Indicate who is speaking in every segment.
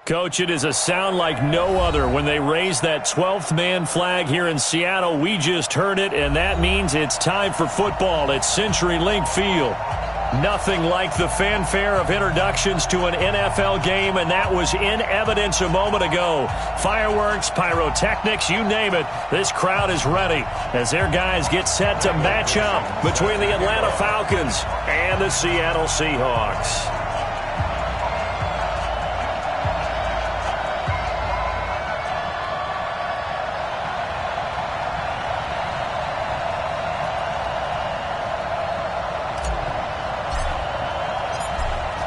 Speaker 1: Coach, it is a sound like no other when they raise that 12th man flag here in Seattle. We just heard it, and that means it's time for football at CenturyLink Field. Nothing like the fanfare of introductions to an NFL game, and that was in evidence a moment ago. Fireworks, pyrotechnics, you name it. This crowd is ready as their guys get set to match up between the Atlanta Falcons and the Seattle Seahawks.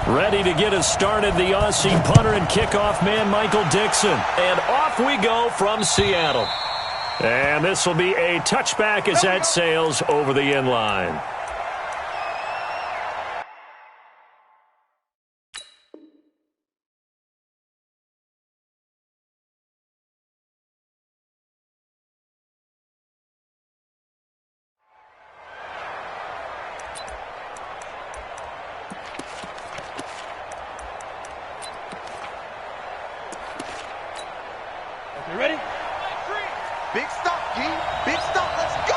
Speaker 1: Ready to get us started, the Aussie punter and kickoff man, Michael Dixon. And off we go from Seattle. And this will be a touchback as that sails over the end line.
Speaker 2: You ready? Big stop, G. Big stop. Let's go.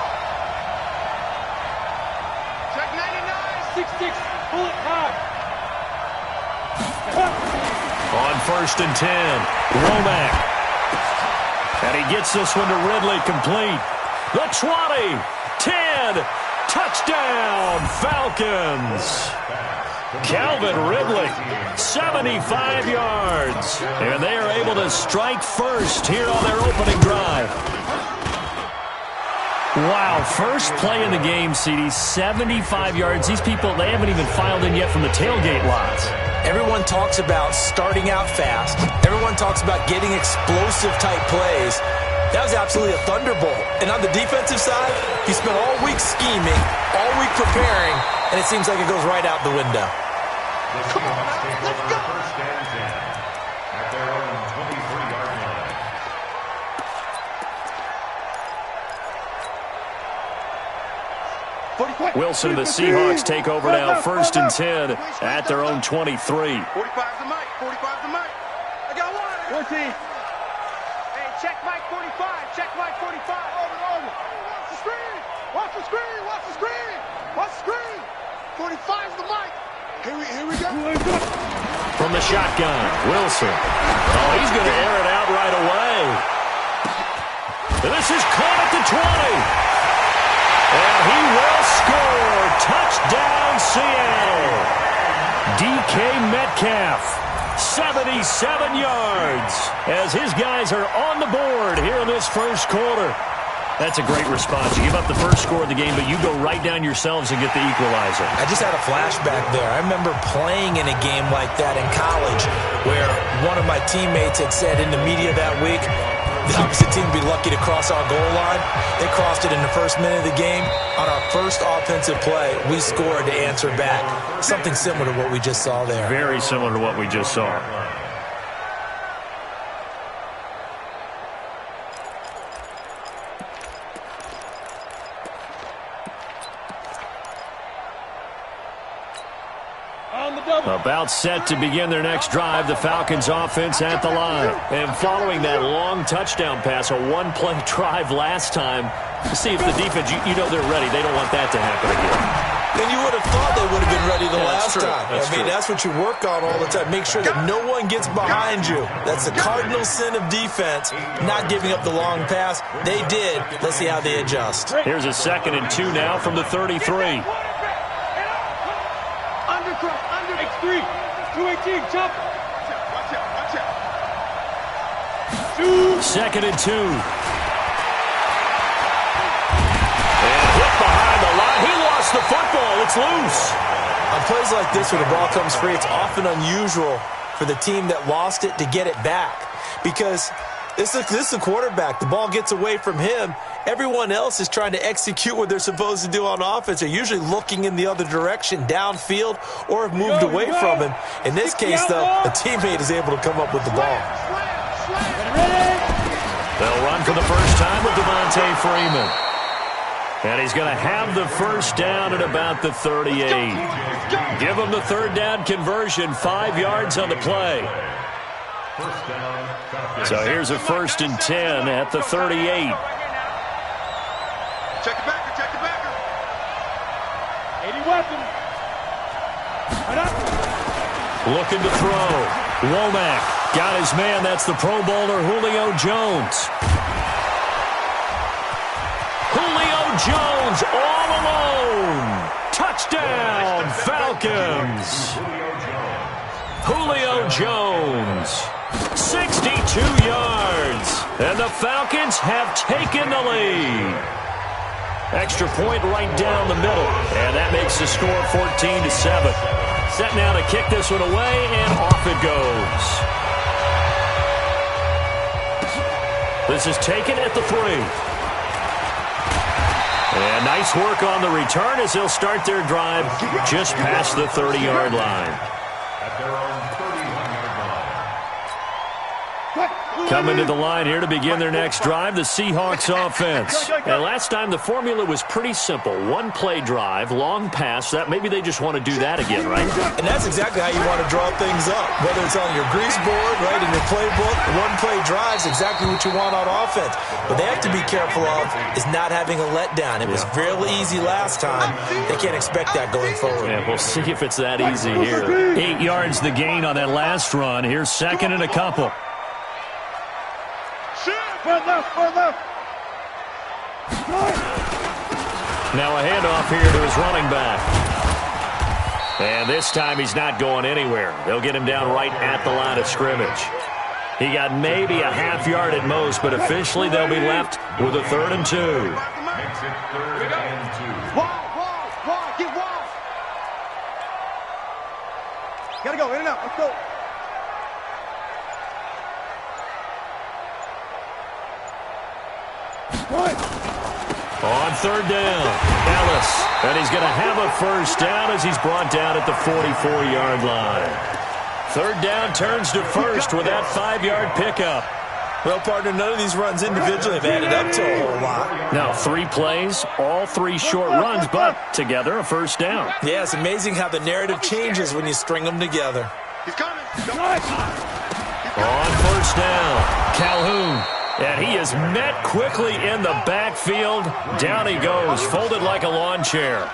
Speaker 2: Check 99. 6-6. Pull it high.
Speaker 1: On 1st and 10, Womack. And he gets this one to Ridley, complete. The 20, 10, touchdown, Falcons. Calvin Ridley, 75 yards. And they are able to strike first here on their opening drive. Wow, first play in the game, CD, 75 yards. These people, they haven't even filed in yet from the tailgate lots.
Speaker 3: Everyone talks about starting out fast. Everyone talks about getting explosive-type plays. That was absolutely a thunderbolt. And on the defensive side, he spent all week scheming, all week preparing, and it seems like it goes right out the window.
Speaker 2: Come on, let's go.
Speaker 4: First and 10 at their own 23-yard line.
Speaker 1: Wilson, the Seahawks take over now, 1st and 10 at their own 23.
Speaker 2: 45's the mic. 45's the mic. I got one. 14. Hey, check mic 45. Check mic 45. Over. Watch the screen. Watch the screen. Watch the screen. Watch the screen. 45's the mic. Here we go.
Speaker 1: From the shotgun, Wilson. Oh, he's going to air it out right away. And this is caught at the 20. And he will score. Touchdown, Seattle. DK Metcalf, 77 yards, as his guys are on the board here in this first quarter. That's a great response. You give up the first score of the game, but you go right down yourselves and get the equalizer.
Speaker 3: I just had a flashback there. I remember playing in a game like that in college where one of my teammates had said in the media that week, the opposite team would be lucky to cross our goal line. They crossed it in the first minute of the game. On our first offensive play, we scored to answer back. Something similar to what we just saw there.
Speaker 1: Very similar to what we just saw. About set to begin their next drive, the Falcons offense at the line. And following that long touchdown pass, a one-play drive last time, to see if the defense, you know they're ready. They don't want that to happen again.
Speaker 3: Then you would have thought they would have been ready the last time.
Speaker 1: That's
Speaker 3: what you work on all the time. Make sure that no one gets behind you. That's the cardinal sin of defense, not giving up the long pass. They did. Let's see how they adjust.
Speaker 1: Here's a 2nd and 2 now from the 33.
Speaker 2: Under X3. 218. Jump. Watch out.
Speaker 1: 2nd and 2. And hit behind the line. He lost the football. It's loose.
Speaker 3: On plays like this where the ball comes free, it's often unusual for the team that lost it to get it back. Because this is the quarterback. The ball gets away from him. Everyone else is trying to execute what they're supposed to do on offense. They're usually looking in the other direction, downfield, or have moved away from him. In this case, though, a teammate is able to come up with the ball.
Speaker 1: They'll run for the first time with Devontae Freeman. And he's going to have the first down at about the 38. Give him the third down conversion, 5 yards on the play.
Speaker 4: First down, Falcons.
Speaker 1: So here's a 1st and 10 at the 38.
Speaker 2: Check the backer, check the backer. 80 weapons.
Speaker 1: Looking to throw. Womack got his man. That's the Pro Bowler Julio Jones. Julio Jones all alone. Touchdown, Falcons. Julio Jones, 62 yards. And the Falcons have taken the lead. Extra point right down the middle. And that makes the score 14-7. Set now to kick this one away, and off it goes. This is taken at the 3. And nice work on the return as they'll start their drive just past the 30-yard line.
Speaker 4: At their own 31-yard line.
Speaker 1: Coming to the line here to begin their next drive, the Seahawks offense. And last time the formula was pretty simple. One-play drive, long pass. That maybe they just want to do that again, right?
Speaker 3: And that's exactly how you want to draw things up. Whether it's on your grease board, right, in your playbook, one-play drive is exactly what you want on offense. What they have to be careful of is not having a letdown. It was really easy last time. They can't expect that going forward.
Speaker 1: Yeah, we'll see if it's that easy here. 8 yards the gain on that last run. Here's 2nd and a couple. Now a handoff here to his running back. And this time he's not going anywhere. They'll get him down right at the line of scrimmage. He got maybe a half yard at most, but officially they'll be left with a 3rd and 2.
Speaker 4: Makes it 3rd and 2.
Speaker 2: Wall, get wall. Gotta go, in and out, let's go.
Speaker 1: On 3rd down, Ellis. And he's going to have a 1st down as he's brought down at the 44-yard line. 3rd down turns to 1st with that 5-yard pickup.
Speaker 3: Well, partner, none of these runs individually have added up to a whole lot.
Speaker 1: Now 3 plays, all 3 short runs, but together a 1st down.
Speaker 3: Yeah, it's amazing how the narrative changes when you string them together.
Speaker 2: He's coming.
Speaker 1: On 1st down, Calhoun. And he is met quickly in the backfield. Down he goes, folded like a lawn chair.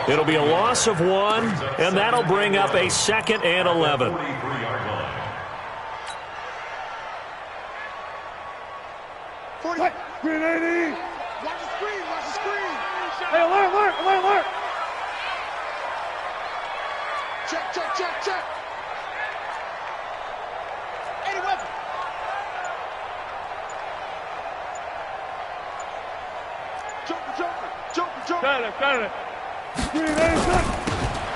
Speaker 1: It'll be a loss of 1, and that'll bring up a 2nd and 11.
Speaker 4: 43-yard line.
Speaker 2: 40. Green 80. Watch the screen, watch the screen. Hey, alert. Check. 80 weapon. Joker. Got it.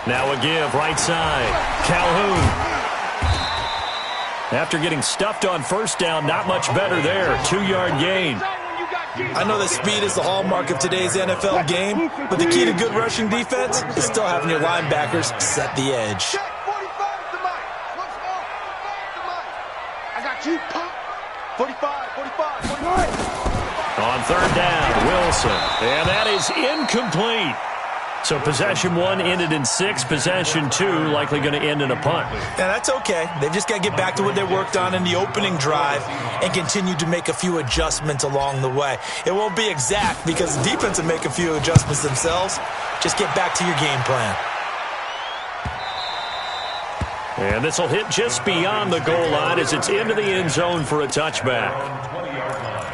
Speaker 1: Now a give, right side. Calhoun. After getting stuffed on 1st down, not much better there. 2-yard gain.
Speaker 3: I know that speed is the hallmark of today's NFL game, but the key to good rushing defense is still having your linebackers set the edge.
Speaker 2: Check 45 to Mike. Once more, 45 to Mike. I got you, pop. 45.
Speaker 1: On 3rd down, Wilson. And that is incomplete. So possession 1 ended in 6. Possession 2 likely going to end in a punt.
Speaker 3: Yeah, that's okay. They've just got to get back to what they worked on in the opening drive and continue to make a few adjustments along the way. It won't be exact because the defense will make a few adjustments themselves. Just get back to your game plan.
Speaker 1: And this will hit just beyond the goal line as it's into the end zone for a touchback.
Speaker 4: 20-yard line.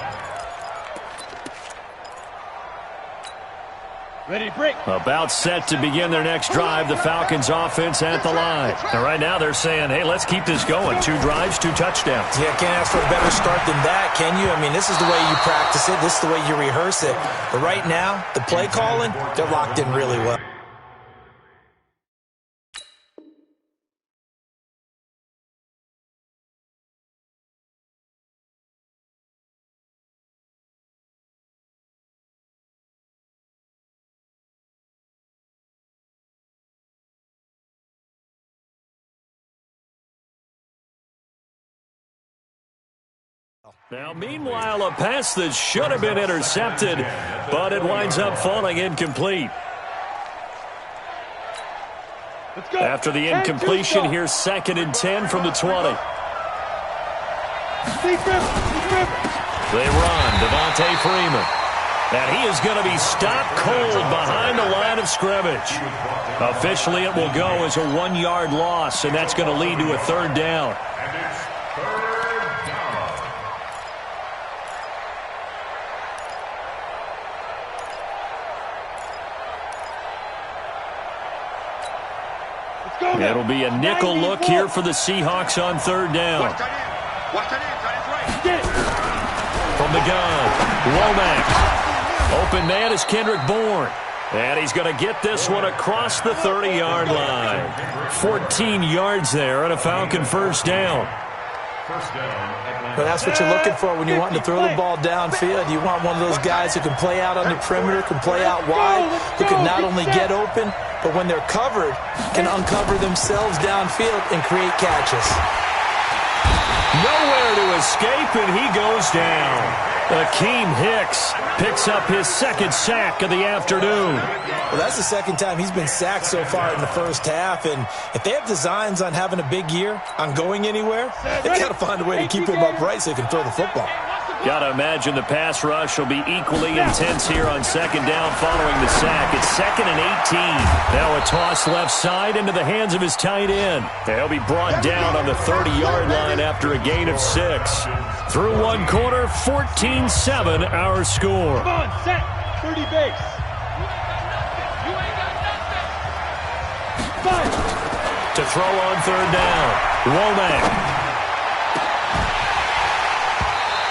Speaker 2: Ready to break.
Speaker 1: About set to begin their next drive, the Falcons offense at the line. And right now they're saying, hey, let's keep this going. 2 drives, 2 touchdowns.
Speaker 3: Yeah, can't ask for a better start than that, can you? I mean, this is the way you practice it. This is the way you rehearse it. But right now, the play calling, they're locked in really well.
Speaker 1: Now, meanwhile, a pass that should have been intercepted, but it winds up falling incomplete. After the incompletion, here's 2nd and 10 from the 20. They run. Devontae Freeman. And he is going to be stopped cold behind the line of scrimmage. Officially, it will go as a 1-yard loss, and that's going to lead to a third down.
Speaker 4: And it's third down.
Speaker 1: It'll be a nickel look here for the Seahawks on third down.
Speaker 2: Watch tight end. Watch tight end. Tight end's right.
Speaker 1: From the gun, Womack. Open man is Kendrick Bourne. And he's going to get this one across the 30-yard line. 14 yards there and a Falcon first down.
Speaker 3: But that's what you're looking for when you're wanting to throw the ball downfield. You want one of those guys who can play out on the perimeter, can play out wide, who can not only get open, but when they're covered, can uncover themselves downfield and create catches.
Speaker 1: Nowhere to escape, and he goes down. Akeem Hicks picks up his second sack of the afternoon.
Speaker 3: Well, that's the second time he's been sacked so far in the first half, and if they have designs on having a big year, on going anywhere, they've got to find a way to keep him upright so he can throw the football.
Speaker 1: Got to imagine the pass rush will be equally intense here on second down following the sack. It's 2nd and 18. Now a toss left side into the hands of his tight end. He'll be brought down on the 30-yard line after a gain of 6. Through one quarter, 14-7 our score.
Speaker 2: Come on, set. 30 base.
Speaker 1: To throw on third down, Womack.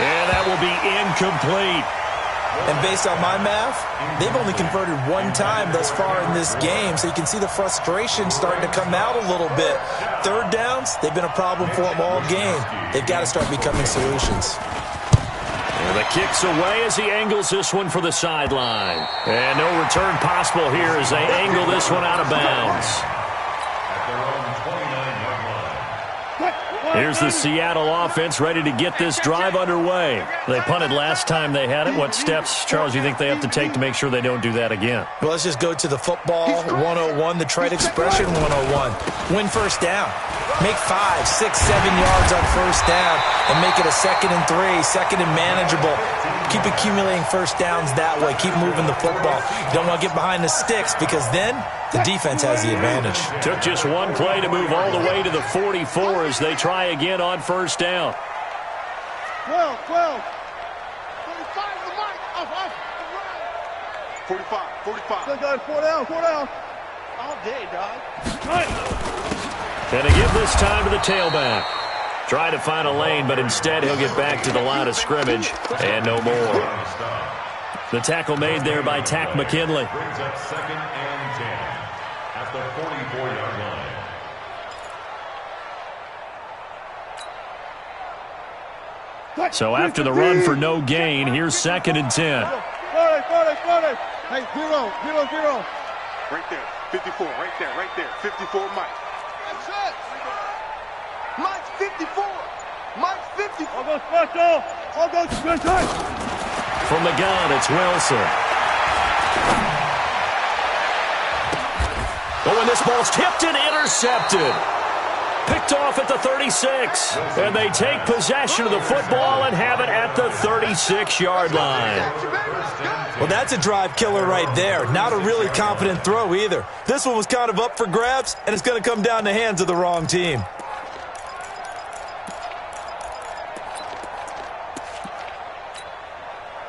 Speaker 1: And that will be incomplete.
Speaker 3: And based on my math, they've only converted one time thus far in this game, so you can see the frustration starting to come out a little bit. Third downs, they've been a problem for them all game. They've got to start becoming solutions.
Speaker 1: And the kick's away as he angles this one for the sideline. And no return possible here as they angle this one out of bounds. Here's the Seattle offense ready to get this drive underway. They punted last time they had it. What steps, Charles, do you think they have to take to make sure they don't do that again?
Speaker 3: Well, let's just go to the football 101, the trite expression 101. Win first down. Make 5, 6, 7 yards on first down and make it a 2nd and 3, 2nd and manageable. Keep accumulating first downs that way. Keep moving the football. You don't want to get behind the sticks because then the defense has the advantage.
Speaker 1: Took just one play to move all the way to the 44 as they try again on first down.
Speaker 2: 12, 12. 45 to the mic. Off. 45, 45. Good, guys. 4 down, 4 down. All day, dog.
Speaker 1: And to give this time to the tailback. Try to find a lane, but instead he'll get back to the line of scrimmage and no more. The tackle made there by Tack McKinley.
Speaker 4: Brings up 2nd and 10 at the 44-yard line.
Speaker 1: So after the run for no gain, here's 2nd and 10.
Speaker 2: 40. Hey, 0. Right there, 54, right there. 54, Mike. That's it. Mike's 54. Mike's 54. All goes special. All goes special.
Speaker 1: From the gun, it's Wilson. Oh, and this ball's tipped and intercepted. Picked off at the 36. And they take possession of the football and have it at the 36-yard line.
Speaker 3: Well, that's a drive killer right there. Not a really confident throw either. This one was kind of up for grabs, and it's going to come down the hands of the wrong team.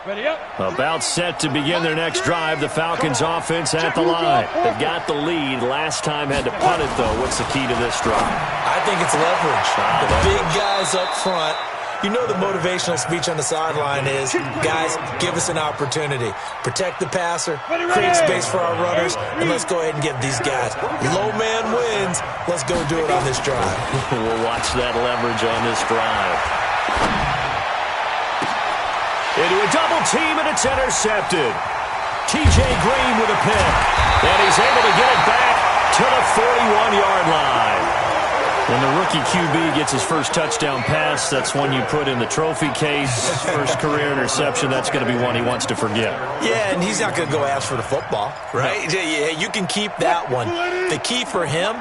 Speaker 2: Ready up.
Speaker 1: About set to begin their next drive, the Falcons offense at the line. They've got the lead. Last time had to punt it, though. What's the key to this drive?
Speaker 3: I think it's leverage. The big guys up front. You know the motivational speech on the sideline is, guys, give us an opportunity. Protect the passer, create space for our runners, and let's go ahead and get these guys. Low man wins. Let's go do it on this drive.
Speaker 1: We'll watch that leverage on this drive. Into a double team, and it's intercepted. T.J. Green with a pick. And he's able to get it back to the 41-yard line. When the rookie QB gets his first touchdown pass, that's one you put in the trophy case. First career interception, that's going to be one he wants to forget.
Speaker 3: Yeah, and he's not going to go ask for the football, right? Yeah, you can keep that one. The key for him,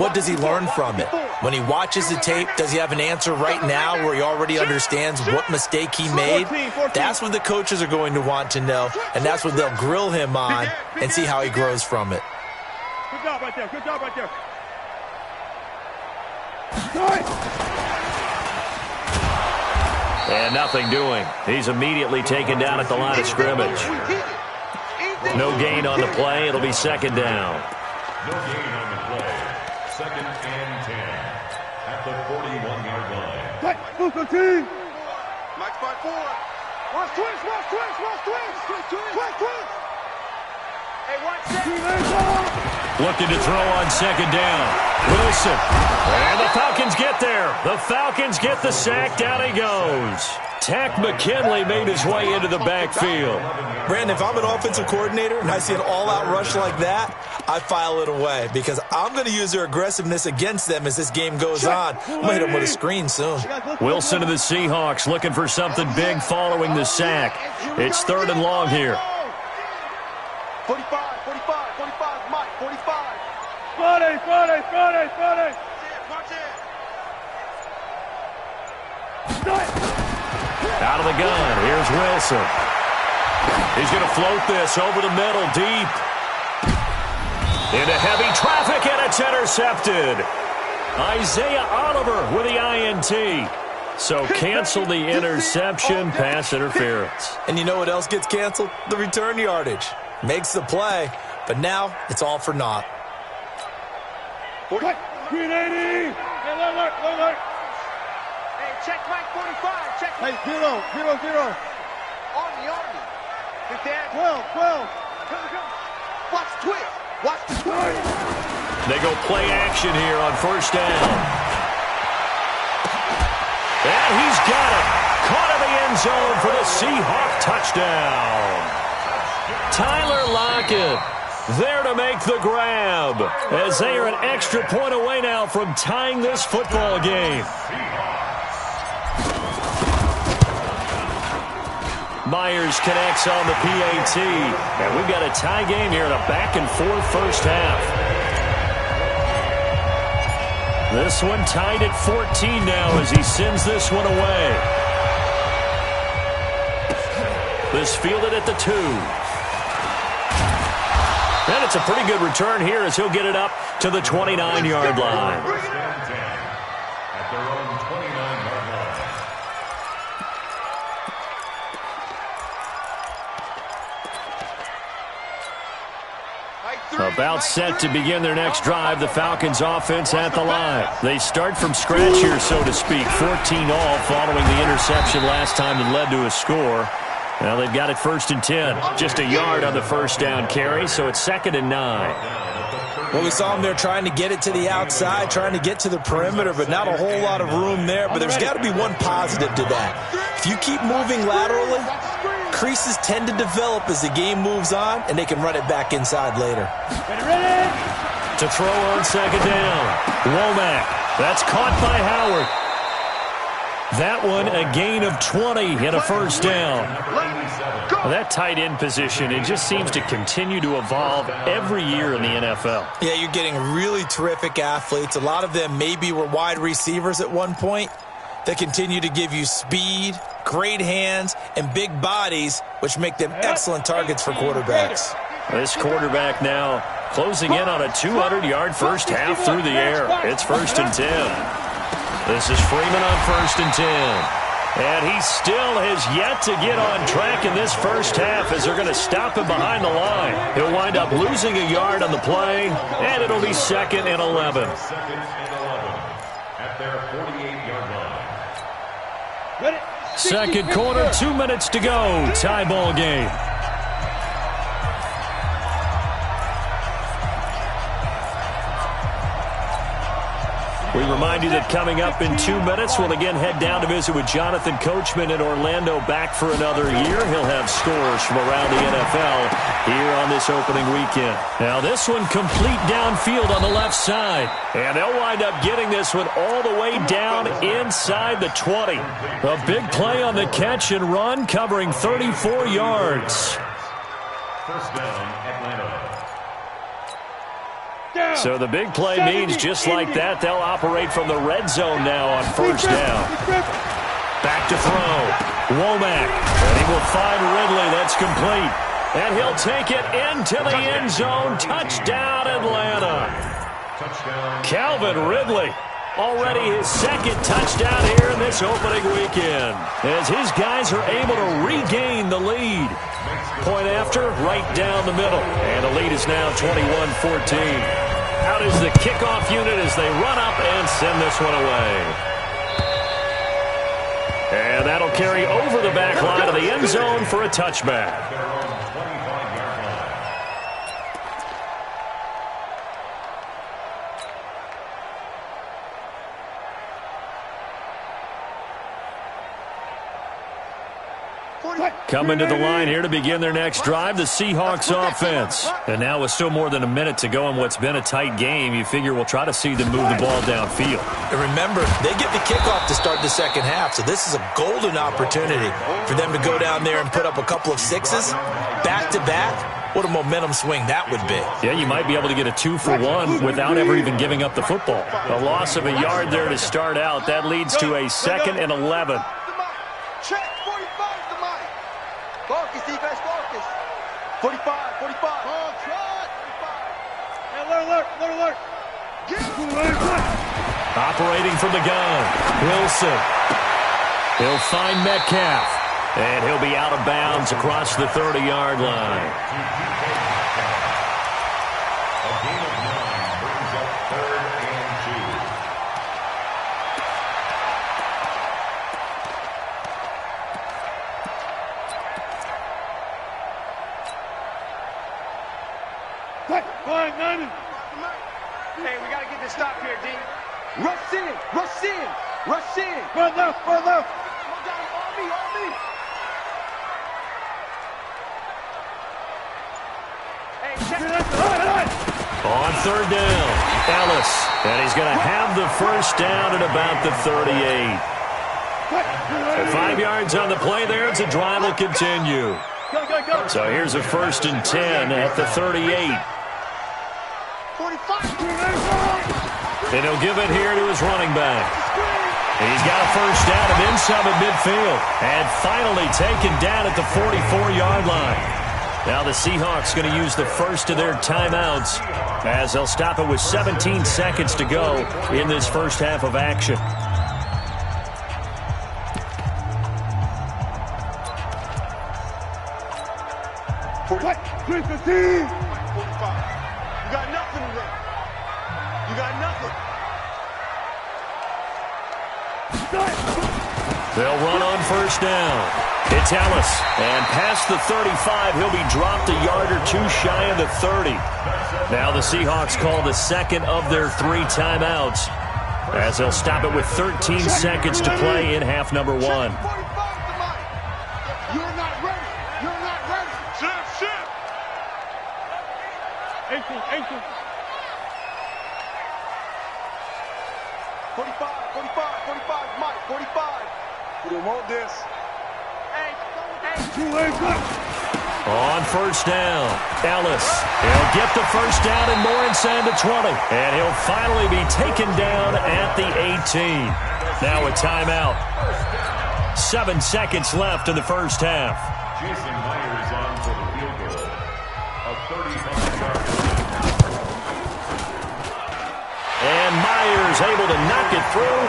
Speaker 3: what does he learn from it? When he watches the tape, does he have an answer right now where he already understands what mistake he made? That's what the coaches are going to want to know, and that's what they'll grill him on and see how he grows from it.
Speaker 2: Good job right there. Good job right there.
Speaker 1: And nothing doing. He's immediately taken down at the line of scrimmage. No gain on the play. It'll be second down.
Speaker 4: No gain on the play. Second and 10 at the 41-yard line.
Speaker 2: Right, move the team. Mike 5-4. Watch twist, watch twist, watch twist. Twist, twist. Hey, watch that.
Speaker 1: Looking to throw on second down. Wilson. And the Falcons get there. The Falcons get the sack. Down he goes. Tack McKinley made his way into the backfield.
Speaker 3: Brandon, if I'm an offensive coordinator and I see an all-out rush like that, I file it away because I'm going to use their aggressiveness against them as this game goes on. I'm going to hit them with a screen soon.
Speaker 1: Wilson of the Seahawks looking for something big following the sack. It's third and long here.
Speaker 2: 45, 45, Mike, 45. Friday. Watch it.
Speaker 1: Out of the gun, here's Wilson. He's going to float this over the middle, deep. Into heavy traffic, and it's intercepted. Isaiah Oliver with the INT. So cancel the interception, pass interference.
Speaker 3: And you know what else gets canceled? The return yardage. Makes the play, but now it's all for naught.
Speaker 2: 380. Hey, look. Hey, check Mike 45. Check. Hey, 0. Army. Good dad. 12. Watch twist. Watch the twist.
Speaker 1: They go play action here on first down. And he's got it. Caught in the end zone for the Seahawk touchdown. Tyler Lockett there to make the grab as they are an extra point away now from tying this football game. Myers connects on the PAT, and we've got a tie game here in a back-and-forth first half. This one tied at 14 now as he sends this one away. This fielded at the 2. And it's a pretty good return here as he'll get it up to the 29-yard line.
Speaker 4: First and 10 at their own 29-yard line.
Speaker 1: About set to begin their next drive, the Falcons offense at the line. They start from scratch here, so to speak. 14-all following the interception last time that led to a score. Now they've got it first and 10. Just a yard on the first down carry, so it's second and 9.
Speaker 3: Well, we saw them there trying to get it to the outside, trying to get to the perimeter, but not a whole lot of room there. But there's got to be one positive to that. If you keep moving laterally, creases tend to develop as the game moves on, and they can run it back inside later.
Speaker 1: To throw on second down, Womack. That's caught by Howard. That one a gain of 20 and a first down. That tight end position, it just seems to continue to evolve every year in the NFL.
Speaker 3: Yeah, you're getting really terrific athletes. A lot of them maybe were wide receivers at one point. They continue to give you speed, great hands, and big bodies, which make them excellent targets for quarterbacks.
Speaker 1: This quarterback now closing in on a 200-yard first half through the air. It's first and 10. This is Freeman on first and 10. And he still has yet to get on track in this first half as they're going to stop him behind the line. He'll wind up losing a yard on the play, and it'll be second and 11.
Speaker 4: Second and 11 at their 48-yard line.
Speaker 1: Second quarter, 2 minutes to go. Tie ball game. We remind you that coming up in 2 minutes, we'll again head down to visit with Jonathan Coachman in Orlando, back for another year. He'll have scores from around the NFL here on this opening weekend. Now this one complete downfield on the left side. And they'll wind up getting this one all the way down inside the 20. A big play on the catch and run, covering 34 yards.
Speaker 4: First down, Atlanta.
Speaker 1: So the big play means just like that, they'll operate from the red zone now on first down. Back to throw. Womack. And he will find Ridley. That's complete. And he'll take it into the end zone. Touchdown, Atlanta. Calvin Ridley. Already his second touchdown here in this opening weekend, as his guys are able to regain the lead. Point after, right down the middle. And the lead is now 21-14. Out is the kickoff unit as they run up and send this one away. And that'll carry over the back line of the end zone for a touchback. Coming to the line here to begin their next drive, the Seahawks offense. And now with still more than a minute to go in what's been a tight game, you figure we'll try to see them move the ball downfield.
Speaker 3: And remember, they get the kickoff to start the second half, so this is a golden opportunity for them to go down there and put up a couple of sixes back-to-back. What a momentum swing that would be.
Speaker 1: Yeah, you might be able to get a 2-for-1 without ever even giving up the football. A loss of a yard there to start out. That leads to a 2nd and 11.
Speaker 2: Check, 45 to Mike. Focus, defense, focus. 45, 45. Ball trot. 45. Hey, alert.
Speaker 1: Operating from the gun, Wilson. He'll find Metcalf. And he'll be out of bounds across the 30-yard line.
Speaker 4: A gain of 9 brings up 3rd and 2.
Speaker 2: Hey, we got to get this stop here, D. Rush in. Run left. Come down, on me. Hey, check it.
Speaker 1: On 3rd down, Ellis. And he's going to have the first down at about the 38. 5 yards on the play there. It's a drive will continue.
Speaker 2: Go.
Speaker 1: So here's a 1st and 10 at the 38.
Speaker 2: 45.
Speaker 1: And he'll give it here to his running back. He's got a first down of inside of midfield. And finally taken down at the 44-yard line. Now the Seahawks going to use the first of their timeouts as they'll stop it with 17 seconds to go in this first half of action.
Speaker 2: You got nothing today. You got nothing.
Speaker 1: They'll run on first down. It's Ellis. And past the 35, he'll be dropped a yard or two shy of the 30. Now the Seahawks call the second of their 3 timeouts as they'll stop it with 13 seconds to play in half number 1.
Speaker 2: You're not ready. Shift. 18. 45, Mike, 45. We don't want this.
Speaker 1: On first down, Ellis. He'll get the first down and more inside the 20. And he'll finally be taken down at the 18. Now a timeout. 7 seconds left in the first half.
Speaker 4: Jason Myers on for the field goal. A 35-yard.
Speaker 1: And Myers able to knock it through.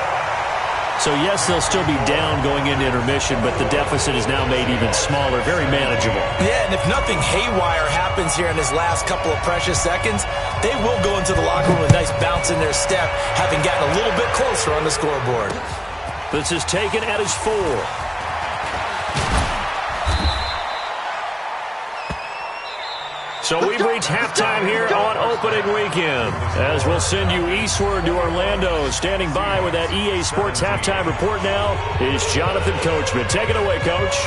Speaker 1: So, yes, they'll still be down going into intermission, but the deficit is now made even smaller, very manageable.
Speaker 3: Yeah, and if nothing haywire happens here in this last couple of precious seconds, they will go into the locker room with a nice bounce in their step, having gotten a little bit closer on the scoreboard.
Speaker 1: This is taken at his 4. So we've reached halftime here on opening weekend. As we'll send you eastward to Orlando. Standing by with that EA Sports halftime report now is Jonathan Coachman. Take it away, Coach.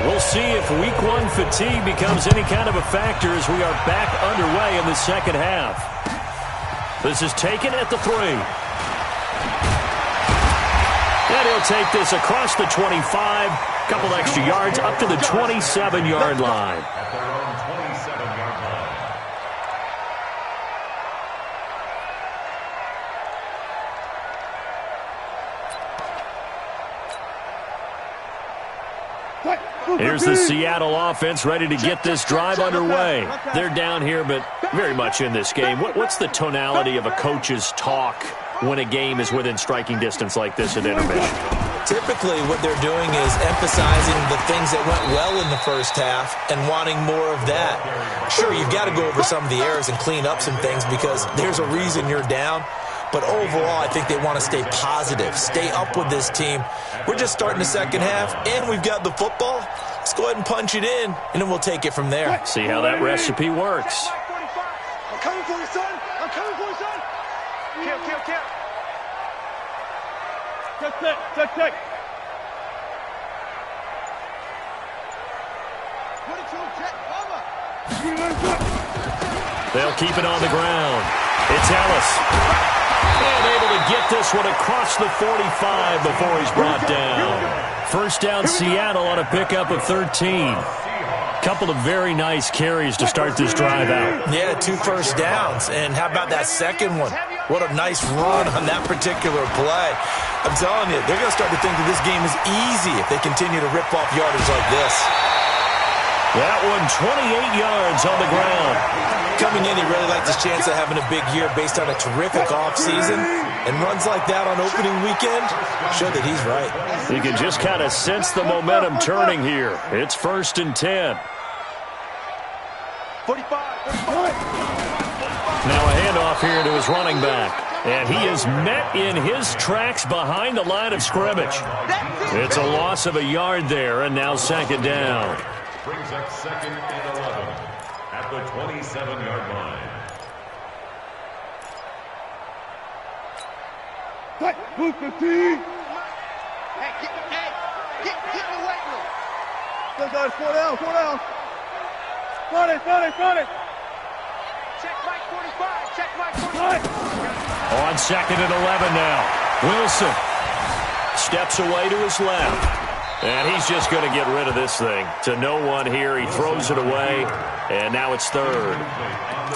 Speaker 1: We'll see if week one fatigue becomes any kind of a factor as we are back underway in the second half. This is taken at the 3. And he'll take this across the 25. Couple extra yards up to the 27-yard line.
Speaker 4: At their own 27-yard line.
Speaker 1: Here's the Seattle offense ready to get this drive underway. They're down here, but very much in this game. What's the tonality of a coach's talk when a game is within striking distance like this at intermission?
Speaker 3: Typically, what they're doing is emphasizing the things that went well in the first half and wanting more of that. Sure, you've got to go over some of the errors and clean up some things because there's a reason you're down. But overall, I think they want to stay positive, stay up with this team. We're just starting the second half, and we've got the football. Let's go ahead and punch it in, and then we'll take it from there.
Speaker 1: See how that recipe works.
Speaker 2: I'm coming for you, son. I'm coming for you, son. Kill. Check.
Speaker 1: They'll keep it on the ground. It's Ellis. And able to get this one across the 45 before he's brought down. First down, Seattle on a pickup of 13. Couple of very nice carries to start this drive out.
Speaker 3: Yeah, 2 first downs. And how about that second one? What a nice run on that particular play. I'm telling you, they're going to start to think that this game is easy if they continue to rip off yardage like this.
Speaker 1: That one, 28 yards on the ground.
Speaker 3: Coming in, he really liked his chance of having a big year based on a terrific offseason. And runs like that on opening weekend show that he's right.
Speaker 1: You can just kind of sense the momentum turning here. It's 1st and 10.
Speaker 2: 45.
Speaker 1: Now a handoff here to his running back. And he is met in his tracks behind the line of scrimmage. It's a loss of a yard there, and now 2nd down.
Speaker 4: Brings up 2nd and 11 at the 27-yard line.
Speaker 2: Move 15. Hey, get in the weight room. Go, guys, 4 down. Front it. Check Mike 45. Check Mike 45.
Speaker 1: On 2nd and 11 now. Wilson steps away to his left. And he's just going to get rid of this thing. To no one here. He throws it away. And now it's 3rd.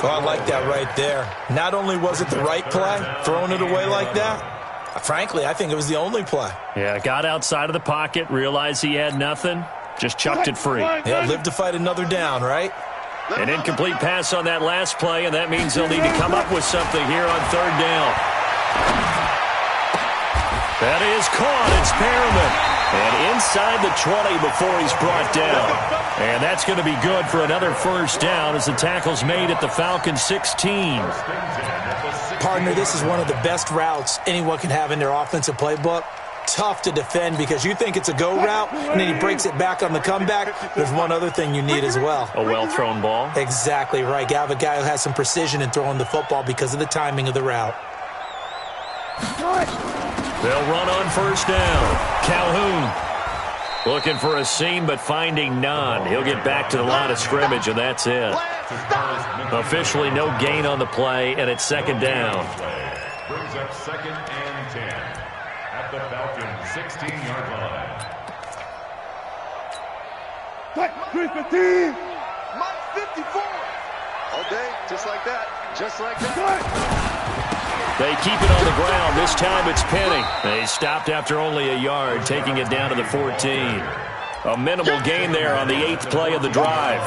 Speaker 3: Well, I like that right there. Not only was it the right play, throwing it away like that, frankly, I think it was the only play.
Speaker 1: Yeah, got outside of the pocket, realized he had nothing, just chucked it free.
Speaker 3: Yeah, live to fight another down, right?
Speaker 1: An incomplete pass on that last play, and that means they'll need to come up with something here on 3rd down. That is caught. It's Perriman. And inside the 20 before he's brought down. And that's going to be good for another 1st down as the tackle's made at the Falcons 16.
Speaker 3: Partner, this is one of the best routes anyone can have in their offensive playbook. Tough to defend because you think it's a go route, and then he breaks it back on the comeback. There's one other thing you need as well.
Speaker 1: A well-thrown ball.
Speaker 3: Exactly right. You have a guy who has some precision in throwing the football because of the timing of the route.
Speaker 1: They'll run on 1st down. Calhoun looking for a seam, but finding none. He'll get back to the line of scrimmage, and that's it. Officially no gain on the play, and it's 2nd down.
Speaker 4: Brings up 2nd and 10 at the Falcons 16-yard line.
Speaker 2: 315. Mike 54. All day, just like that.
Speaker 1: They keep it on the ground. This time it's Penny. They stopped after only a yard, taking it down to the 14. A minimal gain there on the 8th play of the drive.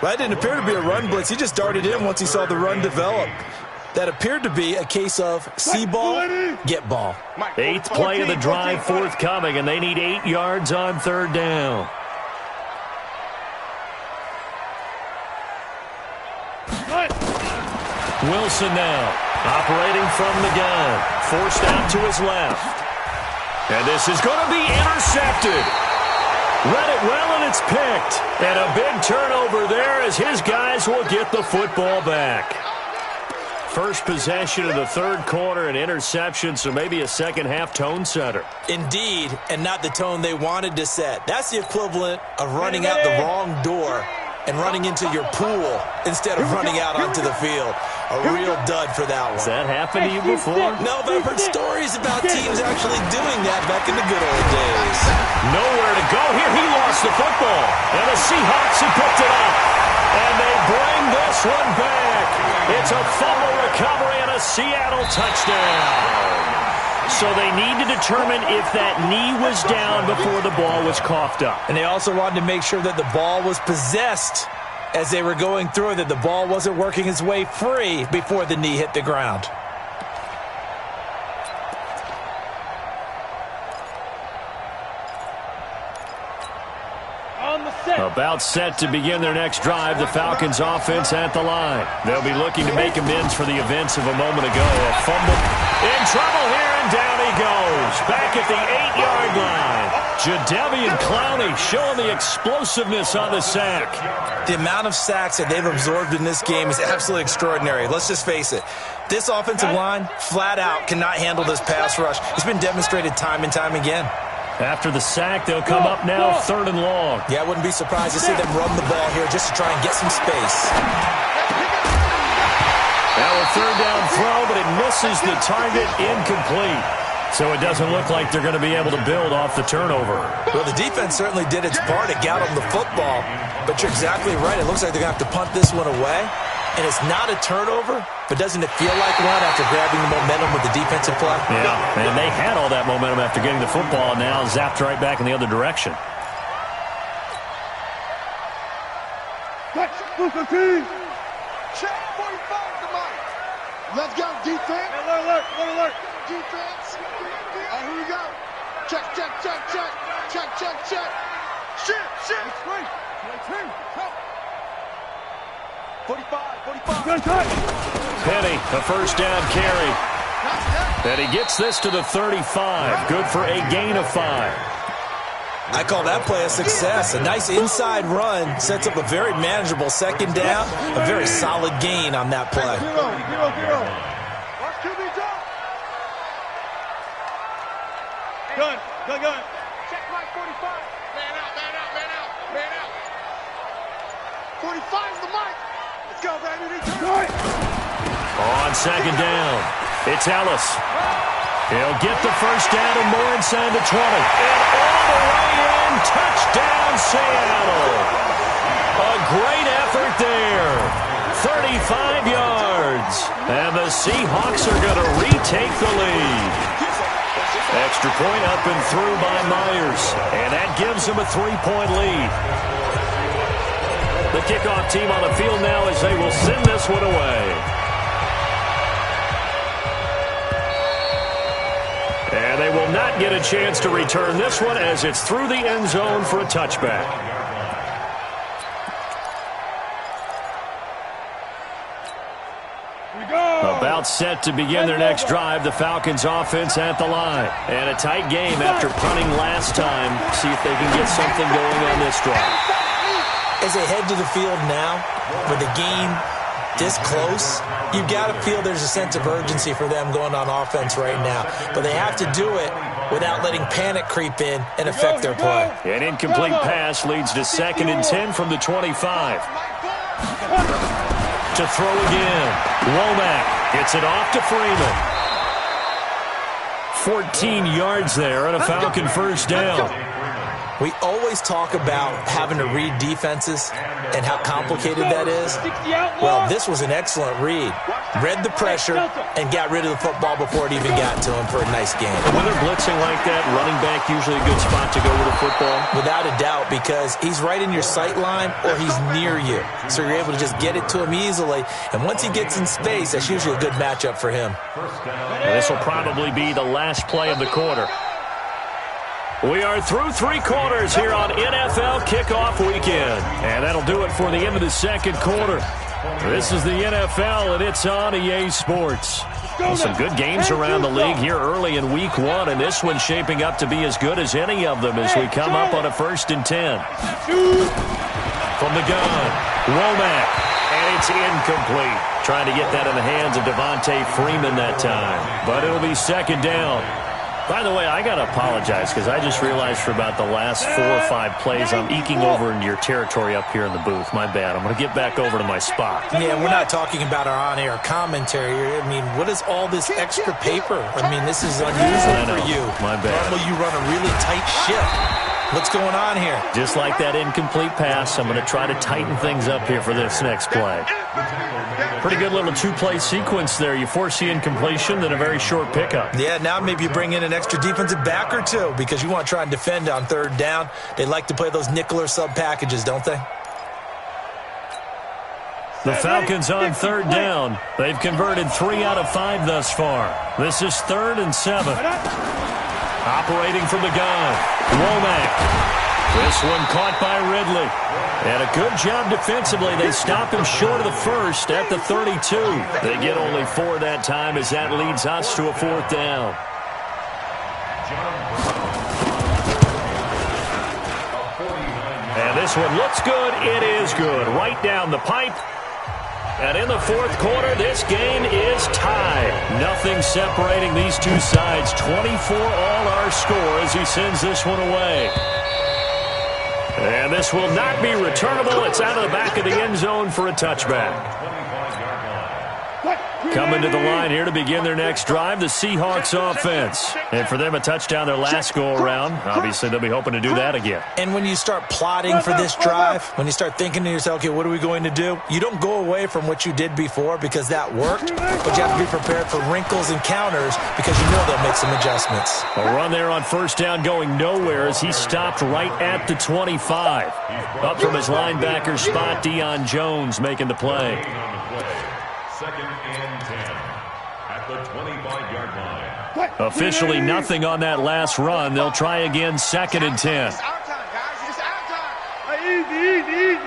Speaker 3: Well, that didn't appear to be a run blitz. He just darted in once he saw the run develop. That appeared to be a case of see ball, get ball.
Speaker 1: 8th play of the drive forthcoming, and they need 8 yards on 3rd down. Wilson now operating from the gun. Forced out to his left. And this is going to be intercepted. Read it well, and it's picked. And a big turnover there as his guys will get the football back. First possession of the third quarter, an interception, so maybe a second-half tone setter.
Speaker 3: Indeed, and not the tone they wanted to set. That's the equivalent of running out the wrong door and running into your pool instead of running out onto the field. A real dud for that one.
Speaker 1: Has that happened to you before?
Speaker 3: No, but I've heard stories about teams actually doing that back in the good old days.
Speaker 1: Nowhere to go here. He lost the football. And the Seahawks have picked it up. And they bring this one back. It's a fumble recovery and a Seattle touchdown. So they need to determine if that knee was down before the ball was coughed up.
Speaker 3: And they also wanted to make sure that the ball was possessed as they were going through, that the ball wasn't working its way free before the knee hit the ground.
Speaker 1: About set to begin their next drive, the Falcons offense at the line. They'll be looking to make amends for the events of a moment ago. A fumble in trouble here, and down he goes. Back at the 8-yard line. Jadeveon Clowney showing the explosiveness on the sack.
Speaker 3: The amount of sacks that they've absorbed in this game is absolutely extraordinary. Let's just face it. This offensive line, flat out, cannot handle this pass rush. It's been demonstrated time and time again.
Speaker 1: After the sack, they'll come up now 3rd and long.
Speaker 3: Yeah, I wouldn't be surprised to see them run the ball here just to try and get some space.
Speaker 1: Now a 3rd down throw, but it misses the target, incomplete. So it doesn't look like they're going to be able to build off the turnover.
Speaker 3: Well, the defense certainly did its part to get them the football. But you're exactly right. It looks like they're going to have to punt this one away. And it's not a turnover, but doesn't it feel like one after grabbing the momentum with the defensive play?
Speaker 1: Yeah, and they had all that momentum after getting the football, and now zapped right back in the other direction.
Speaker 2: Check 45 to Mike. Let's go, defense. Alert. Defense. All right, here we go. Check. Shit. 45.
Speaker 1: Penny, a first down carry. And he gets this to the 35. Good for a gain of 5.
Speaker 3: I call that play a success. A nice inside run sets up a very manageable second down. A very solid gain on that play.
Speaker 2: Zero. Watch QB drop. Gun. Check Mike 45. Man out. 45's the mic. Let's go, baby.
Speaker 1: On second down, it's Ellis. He'll get the first down and more inside the 20. And all the way in, touchdown Seattle. A great effort there. 35 yards. And the Seahawks are going to retake the lead. Extra point up and through by Myers. And that gives them a 3-point lead. The kickoff team on the field now as they will send this one away. And they will not get a chance to return this one as it's through the end zone for a touchback. About set to begin their next drive, the Falcons offense at the line. And a tight game after punting last time. See if they can get something going on this drive.
Speaker 3: As they head to the field now, with the game this close, you've got to feel there's a sense of urgency for them going on offense right now. But they have to do it without letting panic creep in and affect their play.
Speaker 1: An incomplete pass leads to 2nd and 10 from the 25. To throw again. Womack gets it off to Freeman. 14 yards there and a Falcon first down.
Speaker 3: We always talk about having to read defenses and how complicated that is. Well, this was an excellent read. Read the pressure and got rid of the football before it even got to him for a nice game.
Speaker 1: When they're blitzing like that, running back usually a good spot to go with a football?
Speaker 3: Without a doubt, because he's right in your sight line or he's near you. So you're able to just get it to him easily. And once he gets in space, that's usually a good matchup for him.
Speaker 1: And this will probably be the last play of the quarter. We are through 3 quarters here on NFL Kickoff Weekend. And that'll do it for the end of the second quarter. This is the NFL, and it's on EA Sports. Some good games around the league here early in week 1, and this one's shaping up to be as good as any of them as we come up on a 1st and 10. From the gun, Womack, and it's incomplete. Trying to get that in the hands of Devontae Freeman that time, but it'll be 2nd down. By the way, I got to apologize because I just realized for about the last 4 or 5 plays I'm eking over into your territory up here in the booth. My bad. I'm going to get back over to my spot.
Speaker 3: Yeah, we're not talking about our on-air commentary. I mean, what is all this extra paper? I mean, this is unusual for you.
Speaker 1: My bad.
Speaker 3: Normally you run a really tight ship. What's going on here?
Speaker 1: Just like that incomplete pass, I'm going to try to tighten things up here for this next play. Pretty good little 2-play sequence there. You force the incompletion, then a very short pickup.
Speaker 3: Yeah, now maybe you bring in an extra defensive back or 2 because you want to try and defend on 3rd down. They like to play those nickel or sub packages, don't they?
Speaker 1: The Falcons on 3rd down. They've converted 3 out of 5 thus far. This is 3rd and 7. Operating from the gun, Womack. This one caught by Ridley. And a good job defensively. They stop him short of the 1st at the 32. They get only 4 that time as that leads us to a 4th down. And this one looks good. It is good. Right down the pipe. And in the 4th quarter, this game is tied. Nothing separating these two sides. 24 all our score as he sends this one away. And this will not be returnable. It's out of the back of the end zone for a touchback. Coming to the line here to begin their next drive, the Seahawks offense. And for them, a touchdown their last go-around. Obviously, they'll be hoping to do that again.
Speaker 3: And when you start plotting for this drive, when you start thinking to yourself, okay, what are we going to do? You don't go away from what you did before because that worked, but you have to be prepared for wrinkles and counters because you know they'll make some adjustments.
Speaker 1: A run there on 1st down going nowhere as he stopped right at the 25. Up from his linebacker spot, Deion Jones making the play.
Speaker 4: 2nd and 10 at the 25-yard line.
Speaker 1: Officially nothing on that last run. They'll try again 2nd and 10.
Speaker 2: It's our time, guys. It's our time. Easy.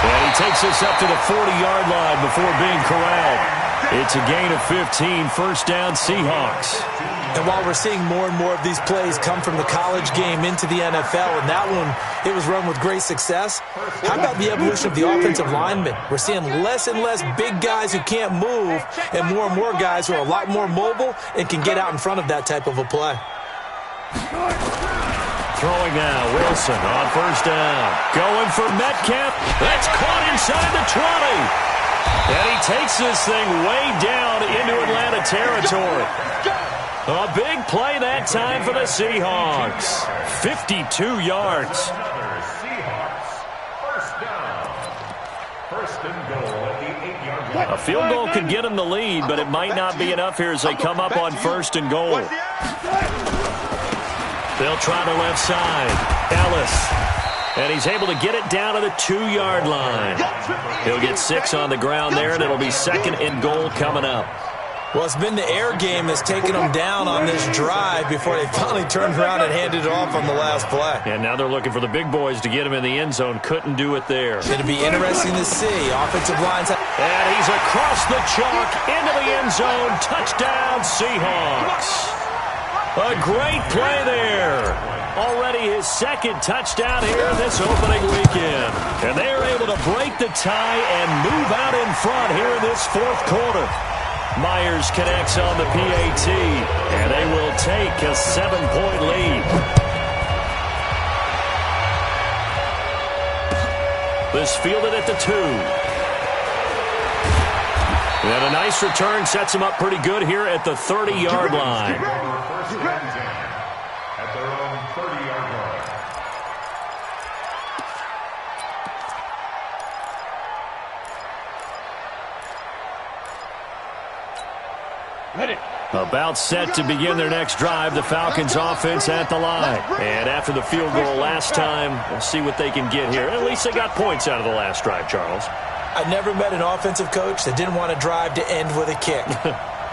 Speaker 1: And he takes us up to the 40-yard line before being corralled. It's a gain of 15, 1st down Seahawks.
Speaker 3: And while we're seeing more and more of these plays come from the college game into the NFL, and that one, it was run with great success, how about the evolution of the offensive linemen? We're seeing less and less big guys who can't move and more guys who are a lot more mobile and can get out in front of that type of a play.
Speaker 1: Throwing now, Wilson on 1st down. Going for Metcalf. That's caught inside the 20. And he takes this thing way down into Atlanta territory. A big play that time for the Seahawks. 52 yards.
Speaker 4: Seahawks, 1st down. 1st and goal at the 8-yard line.
Speaker 1: A field goal could get them the lead, but it might not be enough here as they come up on 1st and goal. They'll try the left side. Ellis. And he's able to get it down to the 2-yard line. He'll get 6 on the ground there, and it'll be 2nd and goal coming up.
Speaker 3: Well, it's been the air game that's taken them down on this drive before they finally turned around and handed it off on the last play.
Speaker 1: And now they're looking for the big boys to get him in the end zone. Couldn't do it there.
Speaker 3: It'll be interesting to see. Offensive lines.
Speaker 1: And he's across the chalk into the end zone. Touchdown, Seahawks. A great play there. Already his 2nd touchdown here this opening weekend. And they are able to break the tie and move out in front here in this 4th quarter. Myers connects on the PAT, and they will take a 7-point lead. This fielded at the 2. And a nice return sets them up pretty good here at the 30-yard line.
Speaker 4: 1st and 10 at their own 30-yard line.
Speaker 1: About set to begin their next drive, the Falcons offense at the line. And after the field goal last time, we'll see what they can get here. At least they got points out of the last drive, Charles.
Speaker 3: I never met an offensive coach that didn't want to drive to end with a kick.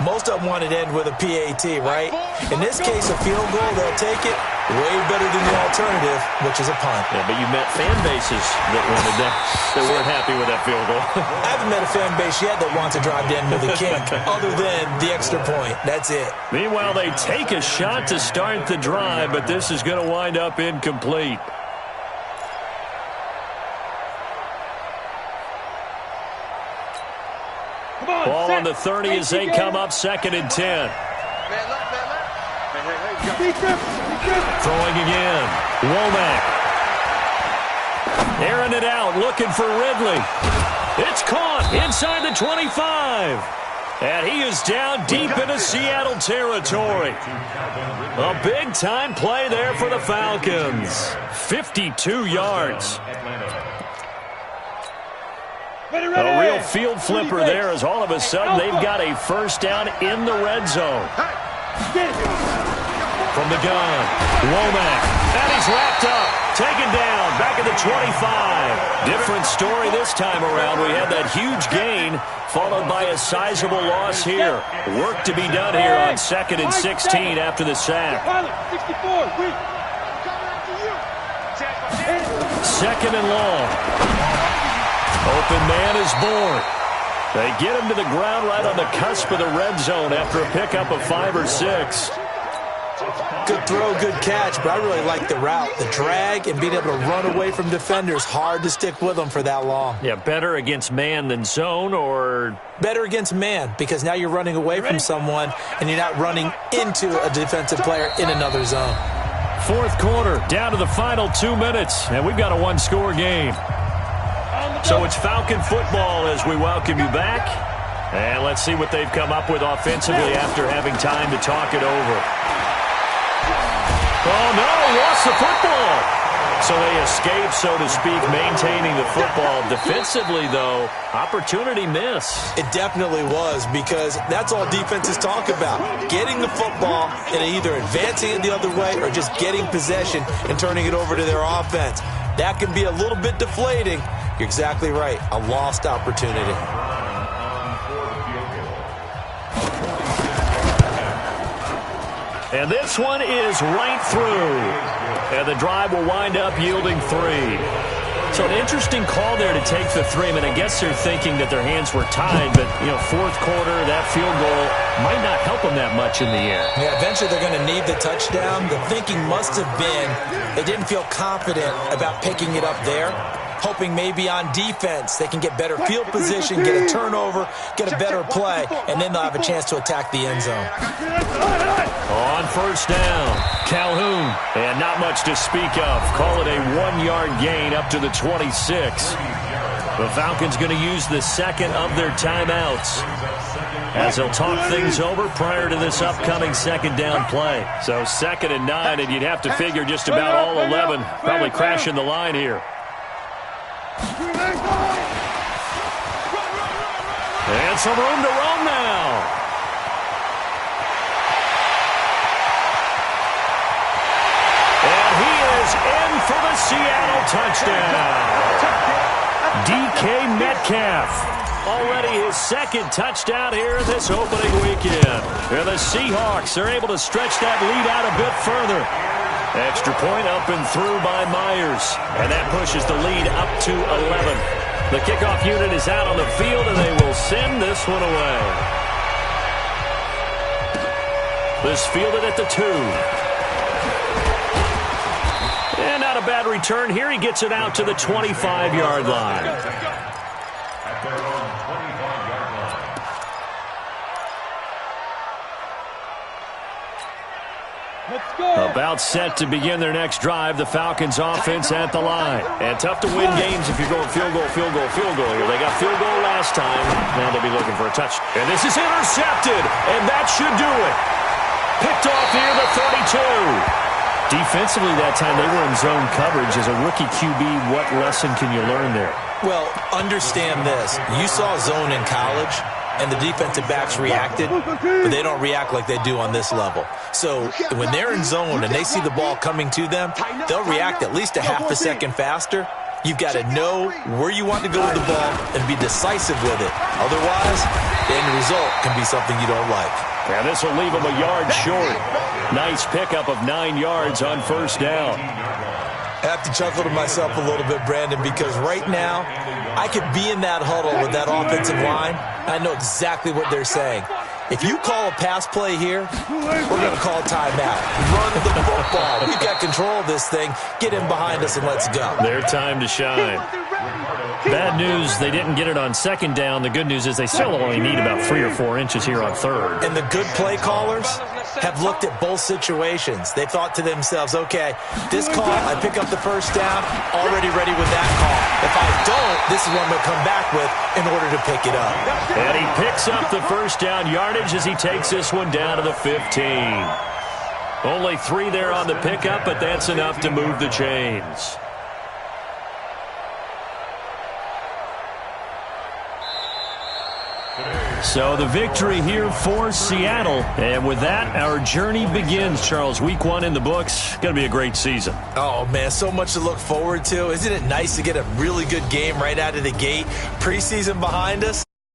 Speaker 3: Most of them wanted to end with a PAT, right? In this case, a field goal, they'll take it. Way better than the alternative, which is a punt.
Speaker 1: Yeah, but you met fan bases that wanted that, that weren't happy with that field goal.
Speaker 3: I haven't met a fan base yet that wants to drive down to the kink, other than the extra point. That's it.
Speaker 1: Meanwhile, they take a shot to start the drive, but this is going to wind up incomplete. Ball on the 30 as they come up 2nd and 10. Throwing again. Womack. Airing it out, looking for Ridley. It's caught inside the 25. And he is down deep into Seattle territory. A big-time play there for the Falcons. 52 yards. A real field flipper there as all of a sudden they've got a first down in the red zone. From the gun, Womack, and he's wrapped up, taken down, back at the 25. Different story this time around. We had that huge gain, followed by a sizable loss here. Work to be done here on 2nd and 16 after the sack. 2nd and long. Open man is born. They get him to the ground right on the cusp of the red zone after a pickup of 5 or 6.
Speaker 3: Good throw, good catch, but I really like the route. The drag and being able to run away from defenders, hard to stick with them for that long.
Speaker 1: Yeah, better against man than zone, or?
Speaker 3: Better against man, because now you're running away from someone and you're not running into a defensive player in another zone.
Speaker 1: 4th quarter, down to the final 2 minutes, and we've got a one-score game. So it's Falcon football as we welcome you back. And let's see what they've come up with offensively after having time to talk it over. Oh, no, lost the football. So they escape, so to speak, maintaining the football. Defensively, though, opportunity miss.
Speaker 3: It definitely was, because that's all defenses talk about. Getting the football and either advancing it the other way or just getting possession and turning it over to their offense. That can be a little bit deflating. You're exactly right. A lost opportunity.
Speaker 1: And this one is right through. And the drive will wind up yielding 3. So an interesting call there to take the 3. I mean, I guess they're thinking that their hands were tied, but, 4th quarter, that field goal might not help them that much in the air.
Speaker 3: Yeah, eventually they're going to need the touchdown. The thinking must have been they didn't feel confident about picking it up there, hoping maybe on defense they can get better field position, get a turnover, get a better play, and then they'll have a chance to attack the end zone.
Speaker 1: On 1st down, Calhoun, and not much to speak of. Call it a 1-yard gain up to the 26. The Falcons going to use the 2nd of their timeouts as they'll talk things over prior to this upcoming 2nd down play. So 2nd and 9, and you'd have to figure just about all 11 probably crashing the line here. And some room to roam now. And he is in for the Seattle touchdown. DK Metcalf. Already his 2nd touchdown here in this opening weekend. And the Seahawks are able to stretch that lead out a bit further. Extra point up and through by Myers. And that pushes the lead up to 11. The kickoff unit is out on the field, and they will send this one away. This fielded at the 2. And not a bad return here. He gets it out to the 25-yard line.
Speaker 4: At their own 25-yard line.
Speaker 2: Let's go.
Speaker 1: About set to begin their next drive. The Falcons offense at the line. And tough to win games if you're going field goal, field goal, field goal here. They got field goal last time. Now they'll be looking for a touch. And this is intercepted. And that should do it. Picked off near the 32. Defensively that time, they were in zone coverage. As a rookie QB, what lesson can you learn there?
Speaker 3: Well, understand this. You saw zone in college, and the defensive backs reacted, but they don't react like they do on this level. So when they're in zone and they see the ball coming to them, they'll react at least a half a second faster. You've got to know where you want to go with the ball and be decisive with it. Otherwise, the end result can be something you don't like.
Speaker 1: And this will leave him a yard short. Nice pickup of 9 yards on first down.
Speaker 3: I have to chuckle to myself a little bit, Brandon, because right now I could be in that huddle with that offensive line. I know exactly what they're saying. If you call a pass play here, we're going to call timeout. Run the football. We've got control of this thing. Get in behind us and let's go.
Speaker 1: Their time to shine. Bad news, they didn't get it on second down. The good news is they still only need about 3 or 4 inches here on third.
Speaker 3: And the good play callers have looked at both situations. They thought to themselves, okay, this call, I pick up the first down, already ready with that call. If I don't, this is what I'm going to come back with in order to pick it up.
Speaker 1: And he picks up the first down yardage as he takes this one down to the 15. Only 3 there on the pickup, but that's enough to move the chains. So the victory here for Seattle. And with that, our journey begins, Charles. Week 1 in the books. Going to be a great season.
Speaker 3: Oh, man, so much to look forward to. Isn't it nice to get a really good game right out of the gate? Preseason behind us.